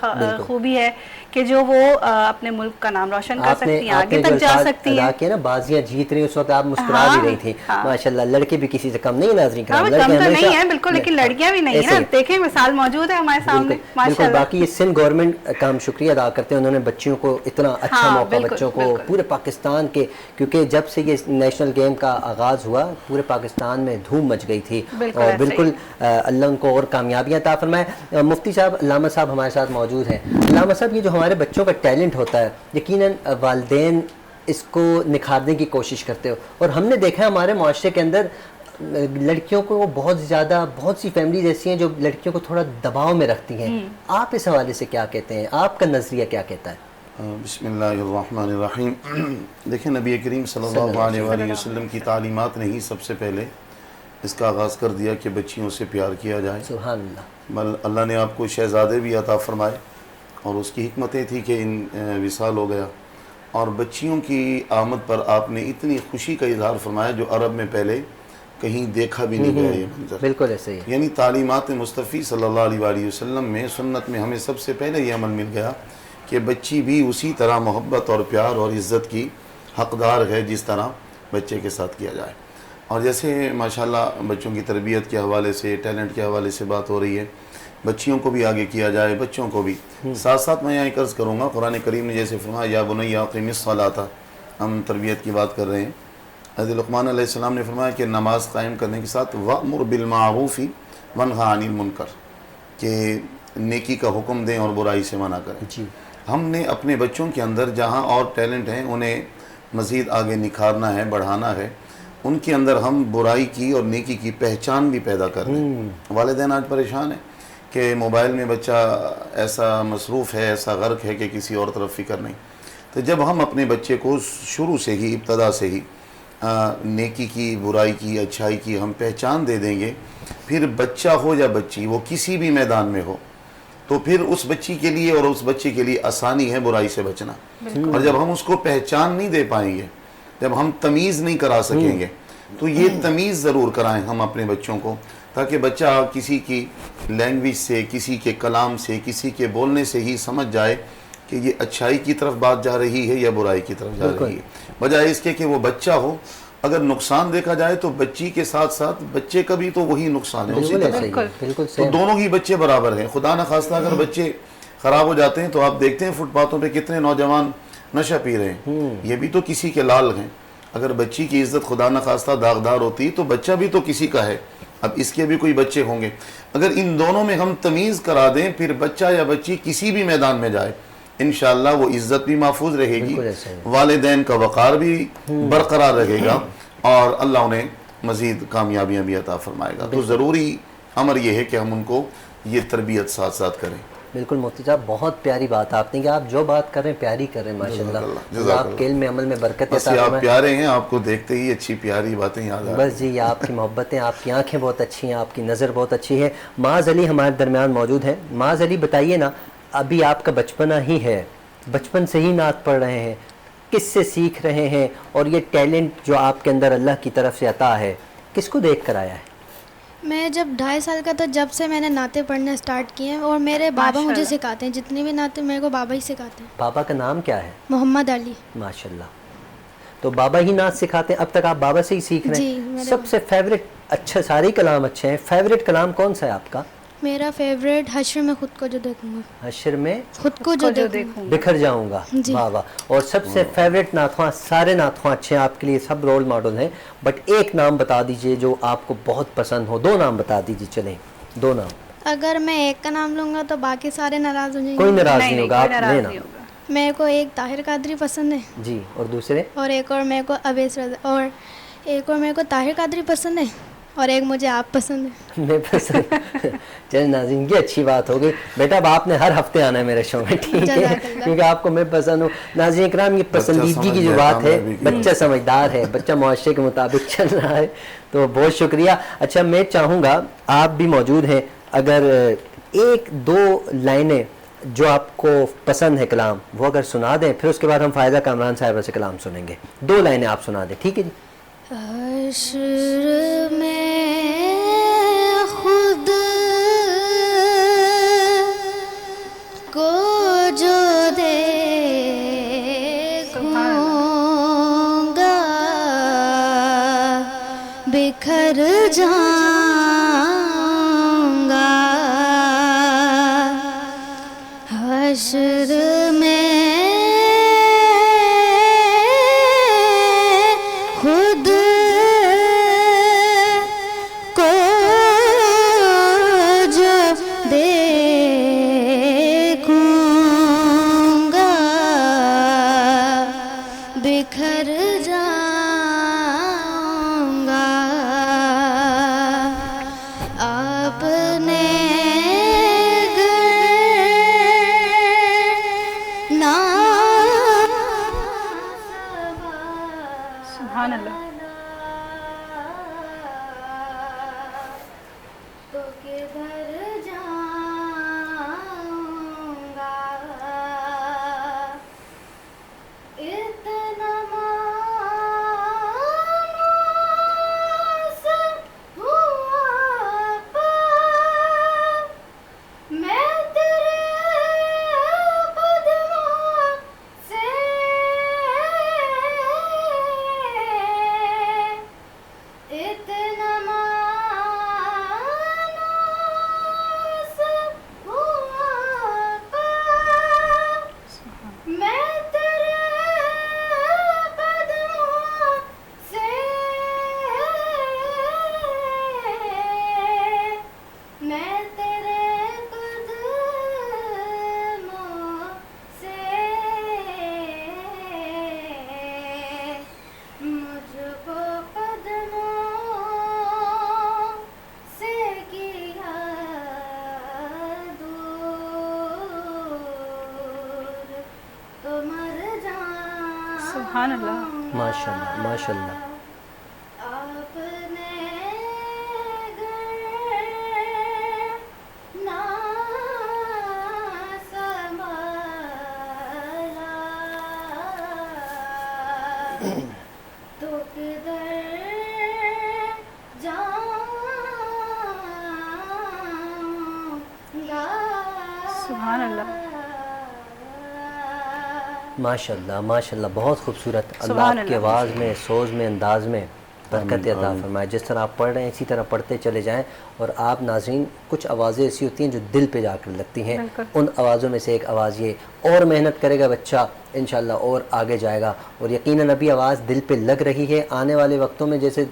خوبی ہے کہ جو وہ اپنے ملک کا نام روشن کر سکتی ہیں، آگے تک جا سکتی ہیں. کہ نا بازیاں جیت رہی ہیں، اس وقت آپ مسکرا بھی رہی تھی. ماشاءاللہ، لڑکے بھی کسی سے کم نہیں. ناظرین کرام، کم تو نہیں ہے بالکل، لیکن لڑکیاں بھی نہیں ہیں. دیکھیں مثال موجود ہے ہمارے سامنے. بالکل. باقی یہ سندھ گورنمنٹ کا ہم شکریہ ادا کرتے ہیں، انہوں نے بچیوں کو اتنا اچھا موقع، بچوں کو پورے پاکستان کے، کیونکہ جب سے یہ نیشنل گیم کا آغاز ہوا پورے پاکستان میں دھوم مچ گئی تھی. اور بالکل اللہ ان کو اور کامیابیاں عطا فرمائے. مفتی صاحب، علامہ صاحب ہمارے ساتھ موجود ہیں. علامہ صاحب، یہ جو ہمارے بچوں کا ٹیلنٹ ہوتا ہے، یقیناً والدین اس کو نکھارنے کی کوشش کرتے ہو، اور ہم نے دیکھا ہے ہمارے معاشرے کے اندر لڑکیوں کو بہت زیادہ، بہت سی فیملیز ایسی ہیں جو لڑکیوں کو تھوڑا دباؤ میں رکھتی ہیں. آپ اس حوالے سے کیا کہتے ہیں؟ آپ کا نظریہ کیا کہتا ہے؟ بسم اللہ الرحمن الرحیم. دیکھیں، نبی کریم صلی اللہ علیہ وآلہ وسلم کی تعلیمات نے ہی سب سے پہلے اس کا آغاز کر دیا کہ بچیوں سے پیار کیا جائے. سبحان اللہ. بل اللہ نے آپ کو شہزادے بھی عطا فرمائے، اور اس کی حکمتیں تھی کہ وصال ہو گیا، اور بچیوں کی آمد پر آپ نے اتنی خوشی کا اظہار فرمایا جو عرب میں پہلے کہیں دیکھا بھی نہیں گیا یہ منظر. بالکل ایسے ہی. یعنی تعلیمات مصطفی صلی اللہ علیہ وآلہ وسلم میں، سنت میں ہمیں سب سے پہلے یہ عمل مل گیا کہ بچی بھی اسی طرح محبت اور پیار اور عزت کی حقدار ہے جس طرح بچے کے ساتھ کیا جائے. اور جیسے ماشاءاللہ بچوں کی تربیت کے حوالے سے، ٹیلنٹ کے حوالے سے بات ہو رہی ہے، بچیوں کو بھی آگے کیا جائے، بچوں کو بھی. ساتھ ساتھ میں یہاں ایک عرض کروں گا، قرآن کریم نے جیسے فرمایا یا بنی اقیم الصلاۃ، ہم تربیت کی بات کر رہے ہیں. حضرت لقمان علیہ السلام نے فرمایا کہ نماز قائم کرنے کے ساتھ وَأْمُرْ بِالْمَعْرُوفِ وَانْهَ عَنِ الْمُنْكَرِ، کہ نیکی کا حکم دیں اور برائی سے منع کریں. ہم نے اپنے بچوں کے اندر جہاں اور ٹیلنٹ ہیں انہیں مزید آگے نکھارنا ہے، بڑھانا ہے. ان کے اندر ہم برائی کی اور نیکی کی پہچان بھی پیدا کر رہے ہیں. والدین آج پریشان ہیں کہ موبائل میں بچہ ایسا مصروف ہے، ایسا غرق ہے کہ کسی اور طرف فکر نہیں. تو جب ہم اپنے بچے کو شروع سے ہی، ابتدا سے ہی نیکی کی، برائی کی، اچھائی کی ہم پہچان دے دیں گے، پھر بچہ ہو یا بچی، وہ کسی بھی میدان میں ہو، تو پھر اس بچی کے لیے اور اس بچے کے لیے آسانی ہے برائی سے بچنا. اور جب ہم اس کو پہچان نہیں دے پائیں گے، جب ہم تمیز نہیں کرا سکیں گے، تو یہ تمیز ضرور کرائیں ہم اپنے بچوں کو، تاکہ بچہ کسی کی لینگویج سے، کسی کے کلام سے، کسی کے بولنے سے ہی سمجھ جائے کہ یہ اچھائی کی طرف بات جا رہی ہے یا برائی کی طرف جا رہی ہے. بجائے اس کے کہ وہ بچہ ہو، اگر نقصان دیکھا جائے تو بچی کے ساتھ ساتھ بچے کا بھی تو وہی نقصان ہے. اسی طرح تو دونوں ہی بچے برابر ہیں. خدا نخواستہ اگر بچے خراب ہو جاتے ہیں تو آپ دیکھتے ہیں فٹ پاتھوں پہ کتنے نوجوان نشہ پی رہے ہیں، یہ بھی تو کسی کے لال ہیں. اگر بچی کی عزت خدا نخواستہ داغدار ہوتی تو بچہ بھی تو کسی کا ہے. اب اس کے بھی کوئی بچے ہوں گے. اگر ان دونوں میں ہم تمیز کرا دیں، پھر بچہ یا بچی کسی بھی میدان میں جائے، انشاءاللہ وہ عزت بھی محفوظ رہے گی، والدین کا وقار بھی برقرار رہے گا، اور اللہ انہیں مزید کامیابیاں بھی عطا فرمائے گا. تو ضروری امر یہ ہے کہ ہم ان کو یہ تربیت ساتھ ساتھ کریں. بالکل مفتی صاحب، بہت پیاری بات آپ نے کہ آپ جو بات کر رہے ہیں پیاری کر رہے ہیں. ماشاءاللہ، آپ کے علم عمل میں برکت عطا فرمائے. آپ پیارے ہیں، آپ کو دیکھتے ہی اچھی پیاری باتیں یاد آ رہی ہیں. بس جی، آپ کی محبتیں، آپ کی آنکھیں بہت اچھی ہیں، آپ کی نظر بہت اچھی ہے. معاذ علی ہمارے درمیان موجود ہیں. معاذ علی، بتائیے نا، ابھی آپ کا بچپنا ہی ہے، بچپن سے ہی نعت پڑھ رہے ہیں، کس سے سیکھ رہے ہیں؟ اور یہ ٹیلنٹ جو آپ کے اندر اللہ کی طرف سے عطا ہے، کس کو دیکھ کر آیا ہے؟ میں جب 2.5 سال کا تھا جب سے میں نے نعتیں پڑھنا اسٹارٹ کیے ہیں، اور میرے بابا مجھے ماشاءاللہ۔ سکھاتے ہیں، جتنی بھی نعتیں میرے کو بابا ہی سکھاتے ہیں۔ بابا کا نام کیا ہے؟ محمد علی۔ ماشاءاللہ، تو بابا ہی نعت سکھاتے ہیں، اب تک آپ بابا سے ہی سیکھ رہے جی، ہیں؟ میرے سب سے فیوریٹ، اچھا سارے کلام اچھے ہیں، فیوریٹ کلام کون سا ہے آپ کا؟ میرا فیوریٹ حشر میں خود کو جو دیکھوں گا، حشر میں خود کو جو دیکھوں گا۔ بکھر جاؤں گا، جی۔ واہ واہ۔ اور سب سے فیوریٹ نعتخواں، سارے نعتخواں اچھے ہیں آپ کے لیے، سب رول ماڈل ہیں، بٹ ایک نام بتا دیجئے جو آپ کو بہت پسند ہو، 2 نام بتا دیجئے، چلیں 2 نام۔ اگر میں ایک کا نام لوں گا تو باقی سارے ناراض ہو جائیں کوئی گے۔ ناراض نہیں ہوگا، کوئی آپ ناراض لینا۔ نہیں ہوگا۔ میرے کو ایک طاہر قادری پسند ہے، جی، اور دوسرے؟ اور ایک اور میرے کو اویس رضا، اور ایک اور میرے کو طاہر قادری پسند ہے، اور ایک مجھے آپ پسند ہے۔ میں پسند چل ناظرین، یہ اچھی بات ہوگی بیٹا، اب آپ نے ہر ہفتے آنا ہے میرے شو میں، ٹھیک ہے، جزاک اللہ۔ کیونکہ آپ کو میں پسند ہوں۔ ناظرین اکرام، یہ پسندیدگی کی جو بات ہے، بچہ سمجھدار ہے، بچہ معاشرے کے مطابق چل رہا ہے، تو بہت شکریہ۔ اچھا، میں چاہوں گا آپ بھی موجود ہیں، اگر 1-2 لائنیں جو آپ کو پسند ہے کلام، وہ اگر سنا دیں، پھر اس کے بعد ہم فائزہ کامران صاحبہ سے کلام سنیں گے۔ 2 لائنیں آپ سنا دیں، ٹھیک ہے جی؟ حشر میں خود کو جو دیکھوں گا بکھر جاؤں گا، حشر میں خود کو جو دیکھوں گا بکھر جاؤں گا، آپ نے سبحان اللہ۔ تو کدھر جاؤں گا، اتنا مانوس ہوا پار میں تیرے قدموں سے، اتنا مانوس ہوا پار میں تیرے قدموں سے، میں تیرے قدموں سے، مجھ کو قدموں سے کیا دور، تو مر جاؤں سبحان اللہ۔ ماشاءاللہ ماشاءاللہ۔ آپ نے نہ سنبھالا تو کدھر جاؤں گا، سبحان اللہ۔ ماشاءاللہ ماشاءاللہ، بہت خوبصورت۔ اللہ سبحان آپ کی اللہ۔ آواز میں، سوز میں، انداز میں برکت عطا فرمائے۔ جس طرح آپ پڑھ رہے ہیں اسی طرح پڑھتے چلے جائیں، اور آپ ناظرین، کچھ آوازیں ایسی ہوتی ہیں جو دل پہ جا کر لگتی ہیں، بالکل۔ ان آوازوں میں سے ایک آواز یہ، اور محنت کرے گا بچہ انشاءاللہ اور آگے جائے گا، اور یقیناً ابھی آواز دل پہ لگ رہی ہے، آنے والے وقتوں میں جیسے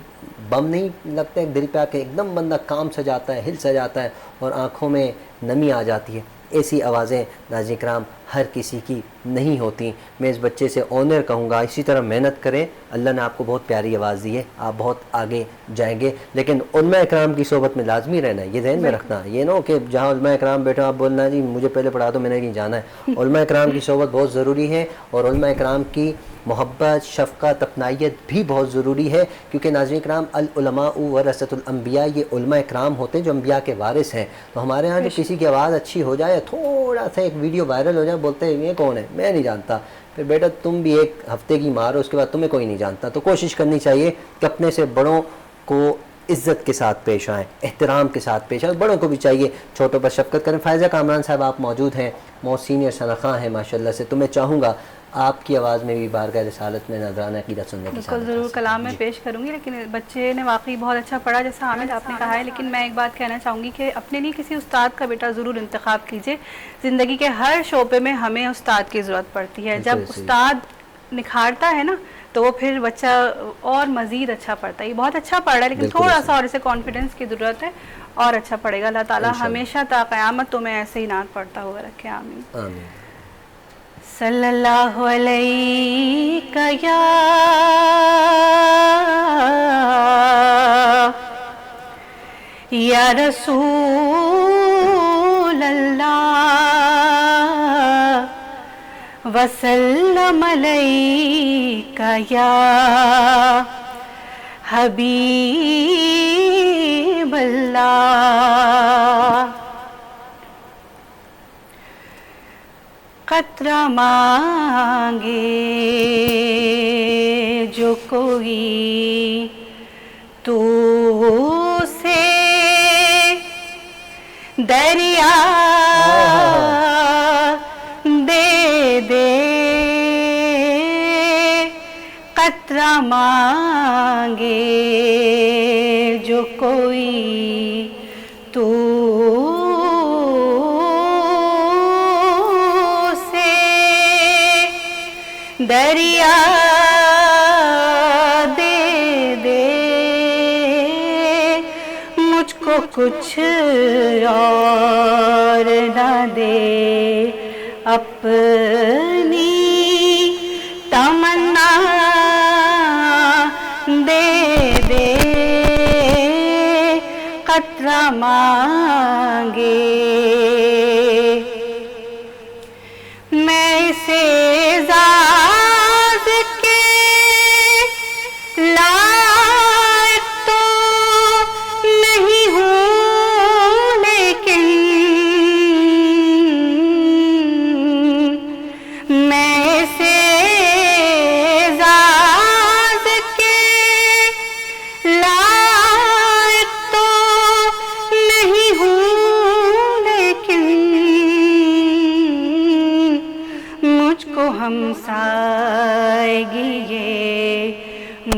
بم نہیں لگتا ہے دل پہ آ کے، ایک دم بندہ کام سا جاتا ہے، ہل سا جاتا ہے، اور آنکھوں میں نمی آ جاتی ہے۔ ایسی آوازیں ناظرین کرام ہر کسی کی نہیں ہوتی۔ میں اس بچے سے آنر کہوں گا، اسی طرح محنت کریں، اللہ نے آپ کو بہت پیاری آواز دی ہے، آپ بہت آگے جائیں گے، لیکن علماء اکرام کی صحبت میں لازمی رہنا ہے، یہ ذہن میں رکھنا، یہ نہ ہو کہ جہاں علماء اکرام بیٹھے آپ بولنا جی مجھے پہلے پڑھا دو، میں نے نہیں جانا ہے۔ علماء اکرام کی صحبت بہت ضروری ہے، اور علماء اکرام کی محبت، شفقت، اپنائیت بھی بہت ضروری ہے، کیونکہ ناظرین کرام العلماء ورثۃ الانبیاء، یہ علماء اکرام ہوتے ہیں جو انبیاء کے وارث ہیں۔ تو ہمارے ہاں جو کسی کی آواز اچھی ہو جائے، تھوڑا سا ایک ویڈیو وائرل ہو جائے، بولتے ہیں یہ کون ہے، میں نہیں جانتا، پھر بیٹا تم بھی ایک ہفتے کی مار ہو، اس کے بعد تمہیں کوئی نہیں جانتا۔ تو کوشش کرنی چاہیے کہ اپنے سے بڑوں کو عزت کے ساتھ پیش آئیں، احترام کے ساتھ پیش آئیں، بڑوں کو بھی چاہیے چھوٹوں پر شفقت کریں۔ فائزہ کامران صاحب آپ موجود ہیں، سینئر ثناء ہیں ماشاءاللہ سے، تو میں چاہوں گا آپ کی آواز میں بھی بارگاہ رسالت میں نذرانہ عقیدت سننے کی بالکل ضرور کلام میں پیش کروں گی، لیکن بچے نے واقعی بہت اچھا پڑھا جیسا حامد آپ نے کہا ہے، لیکن میں ایک بات کہنا چاہوں گی کہ اپنے لیے کسی استاد کا بیٹا ضرور انتخاب کیجیے۔ زندگی کے ہر شعبے میں ہمیں استاد کی ضرورت پڑتی ہے، جب استاد نکھارتا ہے نا تو وہ پھر بچہ اور مزید اچھا پڑھتا ہے۔ یہ بہت اچھا پڑھ رہا ہے لیکن تھوڑا سا اور اسے کانفیڈنس کی ضرورت ہے اور اچھا پڑھے گا۔ اللہ تعالیٰ ہمیشہ تا قیامت تو میں ایسے ہی نعت پڑھتا ہوا رکھے، آمین آمین۔ صلی اللہ علیہ یا رسول اللہ وسلم علیک یا حبیب اللہ۔ قطرہ مانگے جو کوئی تو سے دریا دے دے، قطرہ مانگے جو کوئی تو دریا دے دے، مجھ کو کچھ اور نہ دے، اپنی تمنا دے دے، قطرہ مانگے میں اسے ہمسائیگی یہ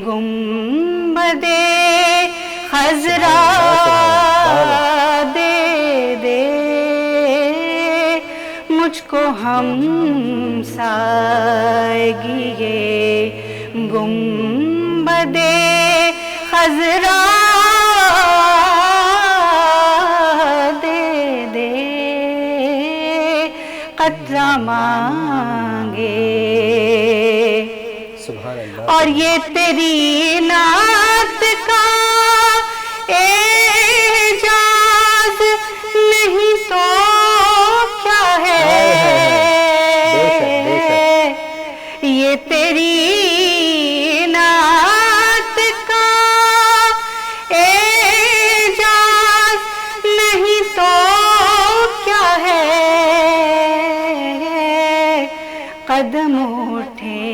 گنبدِ خضرا دے دے، مجھ کو ہمسائیگی یہ گنبدِ خضرا دے دے، قطرہ مانگے۔ سبحان اللہ۔ اور یہ تیری نعت کا اعجاز نہیں تو کیا ہے، یہ تیری نعت کا اعجاز نہیں تو کیا ہے، قدم اٹھے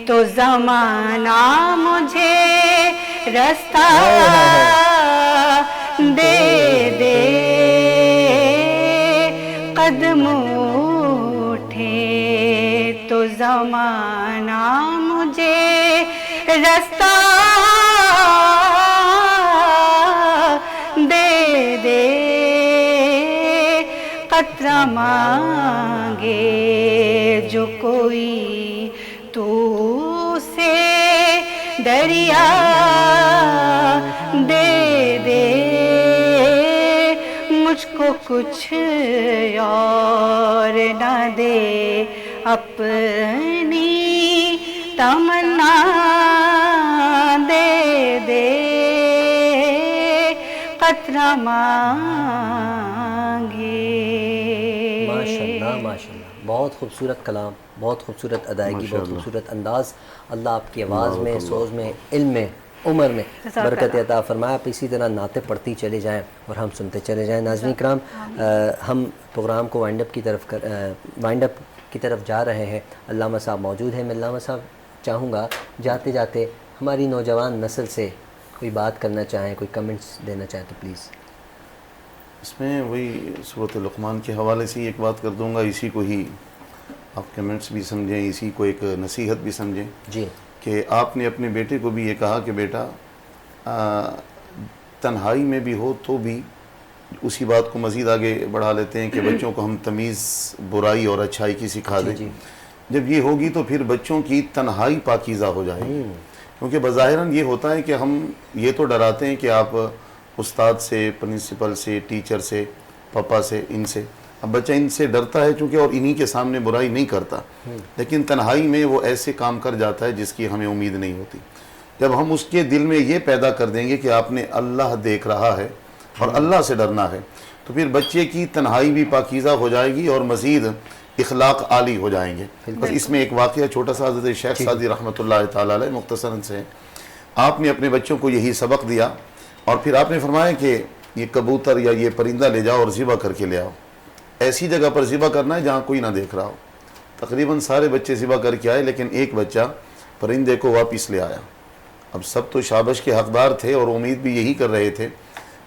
تو زمانہ مجھے رستہ دے دے، قدم اٹھے تو زمانہ مجھے رستہ دے دے، قطرہ مانگے جو کوئی تو سے دریا دے دے، مجھ کو کچھ اور نہ دے، اپنی تمنا دے دے، قطرہ مانگے۔ ماشاءاللہ ماشاءاللہ، بہت خوبصورت کلام، بہت خوبصورت ادائیگی، بہت خوبصورت انداز۔ اللہ آپ کی آواز میں، سوز میں، علم میں، عمر میں برکت عطا فرمائے۔ آپ اسی طرح نعتیں پڑھتی چلے جائیں اور ہم سنتے چلے جائیں۔ ناظرین کرام، ہم پروگرام کو وائنڈ اپ کی طرف جا رہے ہیں۔ علامہ صاحب موجود ہیں۔ میں علامہ صاحب چاہوں گا جاتے جاتے ہماری نوجوان نسل سے کوئی بات کرنا چاہیں، کوئی کمنٹس دینا چاہیں تو پلیز. اس میں وہی صورت لقمان کے حوالے سے ایک بات کر دوں گا، اسی کو ہی آپ کمنٹس بھی سمجھیں، اسی کو ایک نصیحت بھی سمجھیں جی کہ آپ نے اپنے بیٹے کو بھی یہ کہا کہ بیٹا تنہائی میں بھی ہو تو بھی، اسی بات کو مزید آگے بڑھا لیتے ہیں کہ بچوں کو ہم تمیز برائی اور اچھائی کی سکھا دیں. جی. جب یہ ہوگی تو پھر بچوں کی تنہائی پاکیزہ ہو جائے گی. کیونکہ بظاہراً یہ ہوتا ہے کہ ہم یہ تو ڈراتے ہیں کہ آپ استاد سے، پرنسپل سے، ٹیچر سے، پاپا سے، ان سے، اب بچہ ان سے ڈرتا ہے چونکہ اور انہی کے سامنے برائی نہیں کرتا، لیکن تنہائی میں وہ ایسے کام کر جاتا ہے جس کی ہمیں امید نہیں ہوتی. جب ہم اس کے دل میں یہ پیدا کر دیں گے کہ آپ نے اللہ دیکھ رہا ہے اور اللہ سے ڈرنا ہے، تو پھر بچے کی تنہائی بھی پاکیزہ ہو جائے گی اور مزید اخلاق عالی ہو جائیں گے. بس اس میں ایک واقعہ چھوٹا سا حضرت شیخ سعدی رحمۃ اللہ تعالیٰ علیہ مختصراً سے، آپ نے اپنے بچوں کو یہی سبق دیا اور پھر آپ نے فرمایا کہ یہ کبوتر یا یہ پرندہ لے جاؤ اور ذبح کر کے لے آؤ. ایسی جگہ پر ذبح کرنا ہے جہاں کوئی نہ دیکھ رہا ہو. تقریباً سارے بچے ذبح کر کے آئے، لیکن ایک بچہ پرندے کو واپس لے آیا. اب سب تو شابش کے حقدار تھے اور امید بھی یہی کر رہے تھے،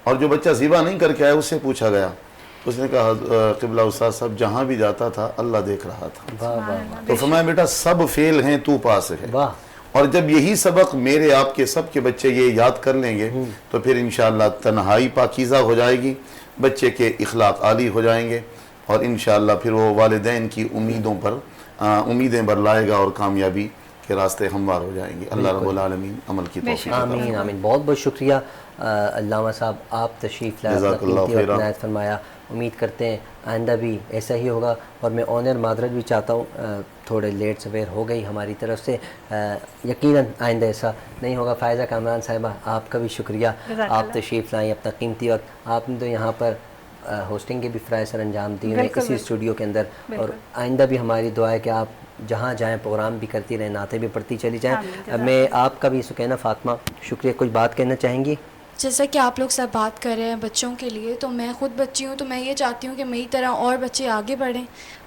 اور جو بچہ ذبح نہیں کر کے آیا اس سے پوچھا گیا، اس نے کہا قبلہ استاد صاحب جہاں بھی جاتا تھا اللہ دیکھ رہا تھا. واہ واہ تو فرمایا بیٹا سب فیل ہیں تو پاس ہے. واہ. اور جب یہی سبق میرے آپ کے سب کے بچے یہ یاد کر لیں گے تو پھر انشاءاللہ تنہائی پاکیزہ ہو جائے گی، بچے کے اخلاق عالی ہو جائیں گے، اور انشاءاللہ پھر وہ والدین کی امیدوں پر امیدیں برلائے گا اور کامیابی کے راستے ہموار ہو جائیں گے. اللہ رب العالمین عمل کی توفیق عطا فرمائے. آمین آمین. بہت بہت شکریہ علامہ صاحب، آپ تشریف لائے، جزاک اپنا اللہ قیمتی وقت خیرہ. عنایت فرمایا. امید کرتے ہیں آئندہ بھی ایسا ہی ہوگا، اور میں آنر معذرت بھی چاہتا ہوں، تھوڑے لیٹ سویر ہو گئی ہماری طرف سے، یقیناً آئندہ ایسا نہیں ہوگا. فائزہ کامران صاحبہ آپ کا بھی شکریہ، آپ تشریف لائیں اپنا قیمتی وقت. آپ نے تو یہاں پر ہوسٹنگ کے بھی فرائض سر انجام دیے ہیں اسی اسٹوڈیو کے اندر، اور آئندہ بھی ہماری دعا ہے کہ آپ جہاں جائیں پروگرام بھی کرتی رہیں، نعتیں بھی پڑھتی چلی جائیں. میں آپ کا بھی سکینہ فاطمہ شکریہ، کچھ بات کہنا چاہیں گی؟ جیسا کہ آپ لوگ سب بات کر رہے ہیں بچوں کے لیے، تو میں خود بچی ہوں، تو میں یہ چاہتی ہوں کہ میری طرح اور بچے آگے بڑھیں،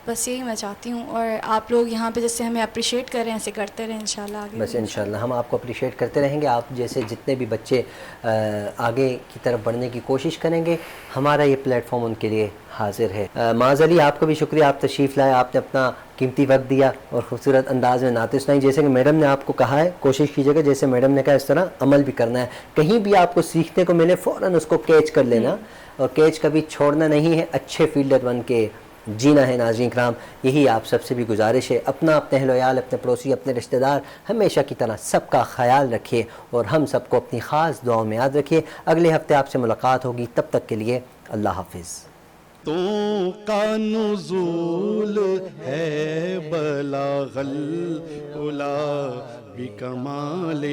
بس یہی میں چاہتی ہوں. اور آپ لوگ یہاں پہ جیسے ہمیں اپریشیٹ کر رہے ہیں ایسے کرتے رہیں انشاءاللہ آگے. بس انشاءاللہ ہم آپ کو اپریشیٹ کرتے رہیں گے. آپ جیسے جتنے بھی بچے آگے کی طرف بڑھنے کی کوشش کریں گے، ہمارا یہ پلیٹ فارم ان کے لیے حاضر ہے. معاذ علی آپ کو بھی شکریہ، آپ تشریف لائے، آپ نے اپنا قیمتی وقت دیا اور خوبصورت انداز میں نعتیں سنائی. جیسے کہ میڈم نے آپ کو کہا ہے، کوشش کیجیے گا جیسے میڈم نے کہا اس طرح عمل بھی کرنا ہے. کہیں بھی آپ کو سیکھنے کو ملے فوراً اس کو کیچ کر لینا، اور کیچ کبھی چھوڑنا نہیں ہے، اچھے فیلڈر بن کے جینا ہے. ناظرین کرام، یہی آپ سب سے بھی گزارش ہے، اپنا، اپنے اہل و عیال، اپنے پڑوسی، اپنے رشتہ دار ہمیشہ کی طرح سب کا خیال رکھیے، اور ہم سب کو اپنی خاص دعاؤں میں یاد رکھیے. اگلے ہفتے آپ سے ملاقات ہوگی، تب تک کے لیے اللہ حافظ. تو کا نزول ہے بلاغ العلا بکمالہ.